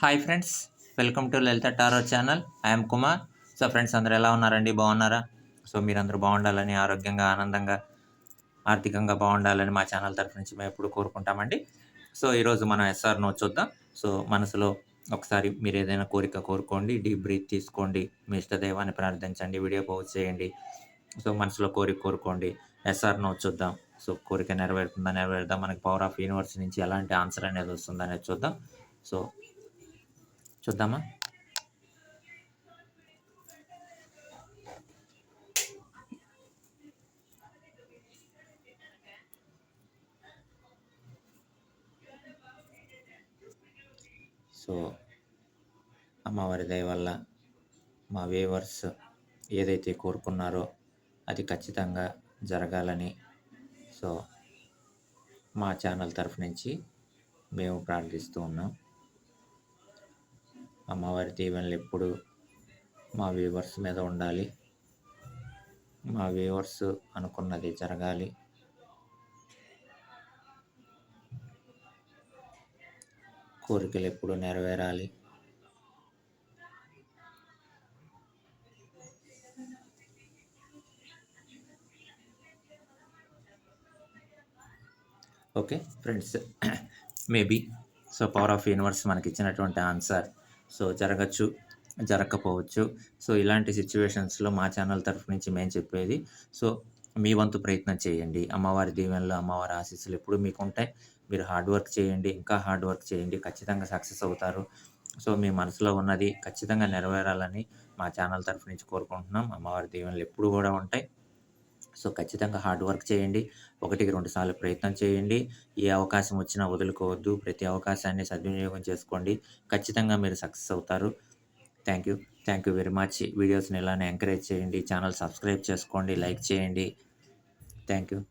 Hi friends, welcome to Lalitha tarot channel. I'm Kumar. So friends, అందరూ ఎలా ఉన్నారండి? బాగున్నారా? సో మీరందరూ బాగుండాలని, ఆరోగ్యంగా, ఆనందంగా, ఆర్థికంగా బాగుండాలని మా ఛానల్ తరఫు నుంచి మేము ఎప్పుడు కోరుకుంటామండి. సో ఈరోజు మనం ఎస్ఆర్ నో చూద్దాం. సో మనసులో ఒకసారి మీరు ఏదైనా కోరిక కోరుకోండి, డీప్ బ్రీత్ తీసుకోండి, మీ ఇష్టదైవాన్ని ప్రార్థించండి, వీడియో పౌజ్ చేయండి. సో మనసులో కోరిక కోరుకోండి, ఎస్ఆర్ నో చూద్దాం. సో కోరిక నెరవేరుతుందా, నెరవేరుదా, మనకి పవర్ ఆఫ్ యూనివర్స్ నుంచి ఎలాంటి ఆన్సర్ అనేది వస్తుందా అనేది చూద్దాం. సో చూద్దామా? సో అమ్మవారి దయ వల్ల మా వ్యూవర్స్ ఏదైతే కోరుకున్నారో అది ఖచ్చితంగా జరగాలని సో మా ఛానల్ తరఫు నుంచి మేము ప్రార్థిస్తూ ఉన్నాం. అమ్మవారి దీవెనలు ఎప్పుడు మా వ్యూవర్స్ మీద ఉండాలి, మా వ్యూవర్స్ అనుకున్నది జరగాలి. కోరికలు ఎప్పుడు నెరవేరాలి. Okay friends, maybe so power of universe మనకి ఇచ్చినటువంటి ఆన్సర్ సో జరగచ్చు, జరగకపోవచ్చు. సో ఇలాంటి సిచ్యువేషన్స్లో మా ఛానల్ తరఫు నుంచి మేము చెప్పేది, సో మీ వంతు ప్రయత్నం చేయండి. అమ్మవారి దీవెనలు, అమ్మవారి ఆశీస్సులు ఎప్పుడు మీకు ఉంటాయి. మీరు హార్డ్ వర్క్ చేయండి, ఇంకా హార్డ్ వర్క్ చేయండి, ఖచ్చితంగా సక్సెస్ అవుతారు. సో మీ మనసులో ఉన్నది ఖచ్చితంగా నెరవేరాలని మా ఛానల్ తరఫు నుంచి కోరుకుంటున్నాం. అమ్మవారి దీవెనలు ఎప్పుడు కూడా ఉంటాయి. సో ఖచ్చితంగా హార్డ్ వర్క్ చేయండి, 1-2 సార్లు ప్రయత్నం చేయండి. ఏ అవకాశం వచ్చినా వదులుకోవద్దు, ప్రతి అవకాశాన్ని సద్వినియోగం చేసుకోండి, ఖచ్చితంగా మీరు సక్సెస్ అవుతారు. Thank you, thank you very much. వీడియోస్ని ఇలానే ఎంకరేజ్ చేయండి, ఛానల్ సబ్స్క్రైబ్ చేసుకోండి, లైక్ చేయండి. Thank you.